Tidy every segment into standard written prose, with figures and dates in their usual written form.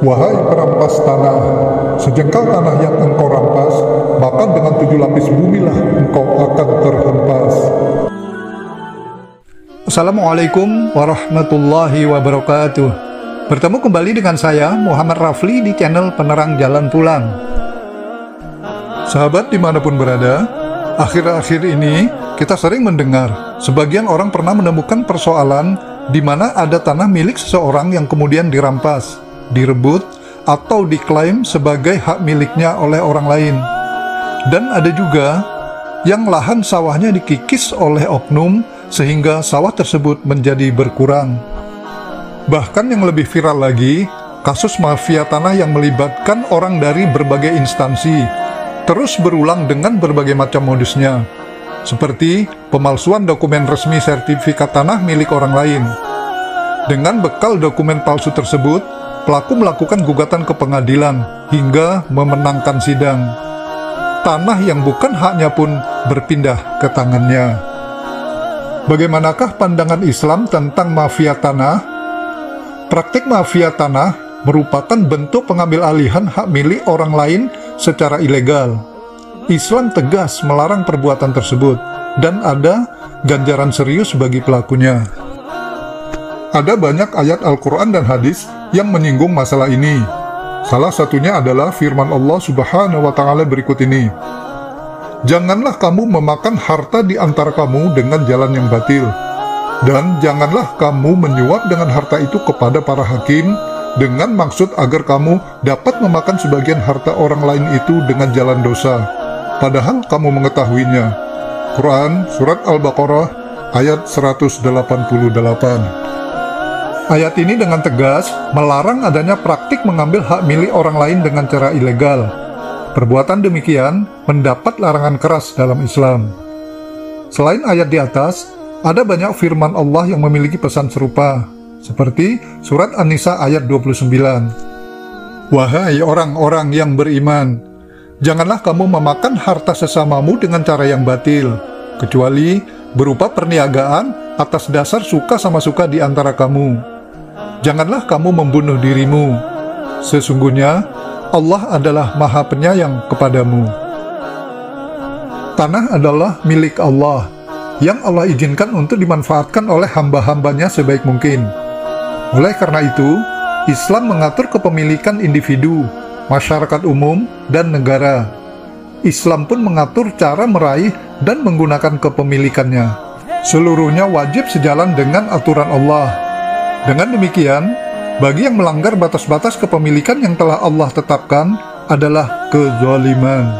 Wahai perampas tanah, sejengkal tanah yang engkau rampas, maka dengan 7 lapis bumilah engkau akan terhempas. Assalamualaikum warahmatullahi wabarakatuh. Bertemu kembali dengan saya, Muhammad Rafli, di channel Penerang Jalan Pulang. Sahabat dimanapun berada, akhir-akhir ini kita sering mendengar sebagian orang pernah menemukan persoalan di mana ada tanah milik seseorang yang kemudian dirampas, direbut, atau diklaim sebagai hak miliknya oleh orang lain. Dan ada juga yang lahan sawahnya dikikis oleh oknum sehingga sawah tersebut menjadi berkurang. Bahkan yang lebih viral lagi, kasus mafia tanah yang melibatkan orang dari berbagai instansi, terus berulang dengan berbagai macam modusnya, seperti pemalsuan dokumen resmi sertifikat tanah milik orang lain. Dengan bekal dokumen palsu tersebut, pelaku melakukan gugatan ke pengadilan hingga memenangkan sidang. Tanah yang bukan haknya pun berpindah ke tangannya. Bagaimanakah pandangan Islam tentang mafia tanah? Praktik mafia tanah merupakan bentuk pengambil alihan hak milik orang lain secara ilegal. Islam tegas melarang perbuatan tersebut dan ada ganjaran serius bagi pelakunya. Ada banyak ayat Al-Quran dan hadis yang menyinggung masalah ini. Salah satunya adalah firman Allah Subhanahu wa Ta'ala berikut ini: "Janganlah kamu memakan harta di antara kamu dengan jalan yang batil, dan janganlah kamu menyuap dengan harta itu kepada para hakim dengan maksud agar kamu dapat memakan sebagian harta orang lain itu dengan jalan dosa, padahal kamu mengetahuinya." Quran Surat Al-Baqarah ayat 188. Ayat ini dengan tegas melarang adanya praktik mengambil hak milik orang lain dengan cara ilegal. Perbuatan demikian mendapat larangan keras dalam Islam. Selain ayat di atas, ada banyak firman Allah yang memiliki pesan serupa, seperti Surat An-Nisa ayat 29. "Wahai orang-orang yang beriman, janganlah kamu memakan harta sesamamu dengan cara yang batil, kecuali berupa perniagaan atas dasar suka sama suka di antara kamu. Janganlah kamu membunuh dirimu. Sesungguhnya Allah adalah Maha Penyayang kepadamu." Tanah adalah milik Allah, yang Allah izinkan untuk dimanfaatkan oleh hamba-hambanya sebaik mungkin. Oleh karena itu, Islam mengatur kepemilikan individu, masyarakat umum, dan negara. Islam pun mengatur cara meraih dan menggunakan kepemilikannya. Seluruhnya wajib sejalan dengan aturan Allah. Dengan demikian, bagi yang melanggar batas-batas kepemilikan yang telah Allah tetapkan adalah kezaliman.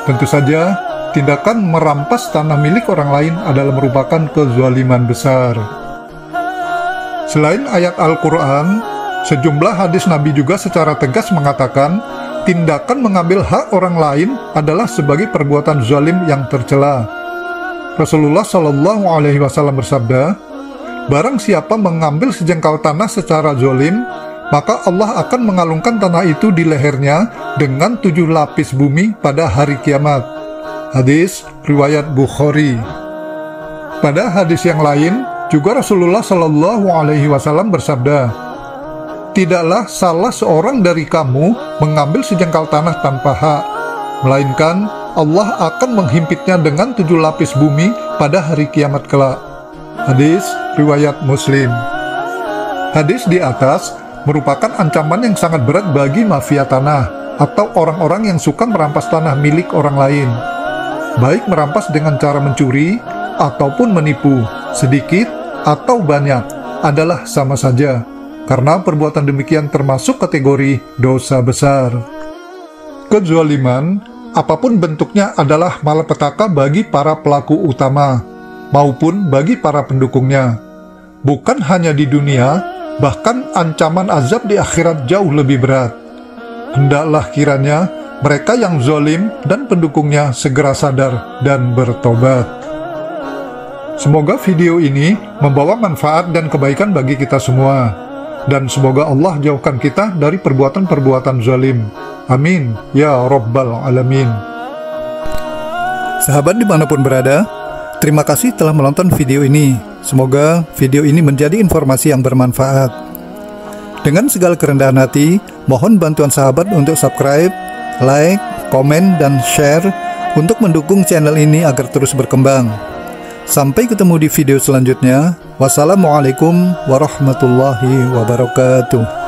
Tentu saja, tindakan merampas tanah milik orang lain adalah merupakan kezaliman besar. Selain ayat Al-Quran, sejumlah hadis Nabi juga secara tegas mengatakan tindakan mengambil hak orang lain adalah sebagai perbuatan zalim yang tercela. Rasulullah Shallallahu Alaihi Wasallam bersabda, "Barang siapa mengambil sejengkal tanah secara zalim, maka Allah akan mengalungkan tanah itu di lehernya dengan 7 lapis bumi pada hari kiamat." Hadis riwayat Bukhari. Pada hadis yang lain, juga Rasulullah Shallallahu Alaihi Wasallam bersabda, "Tidaklah salah seorang dari kamu mengambil sejengkal tanah tanpa hak, melainkan Allah akan menghimpitnya dengan 7 lapis bumi pada hari kiamat kelak." Hadis riwayat Muslim. Hadis di atas merupakan ancaman yang sangat berat bagi mafia tanah atau orang-orang yang suka merampas tanah milik orang lain. Baik merampas dengan cara mencuri ataupun menipu, sedikit atau banyak adalah sama saja, karena perbuatan demikian termasuk kategori dosa besar. Kezaliman, apapun bentuknya, adalah malapetaka bagi para pelaku utama maupun bagi para pendukungnya. Bukan hanya di dunia, bahkan ancaman azab di akhirat jauh lebih berat. Hendaklah kiranya mereka yang zalim dan pendukungnya segera sadar dan bertobat. Semoga video ini membawa manfaat dan kebaikan bagi kita semua, dan semoga Allah jauhkan kita dari perbuatan-perbuatan zalim. Amin ya Rabbal Alamin. Sahabat dimanapun berada, terima kasih telah menonton video ini. Semoga video ini menjadi informasi yang bermanfaat. Dengan segala kerendahan hati, mohon bantuan sahabat untuk subscribe, like, komen, dan share untuk mendukung channel ini agar terus berkembang. Sampai ketemu di video selanjutnya. Wassalamualaikum warahmatullahi wabarakatuh.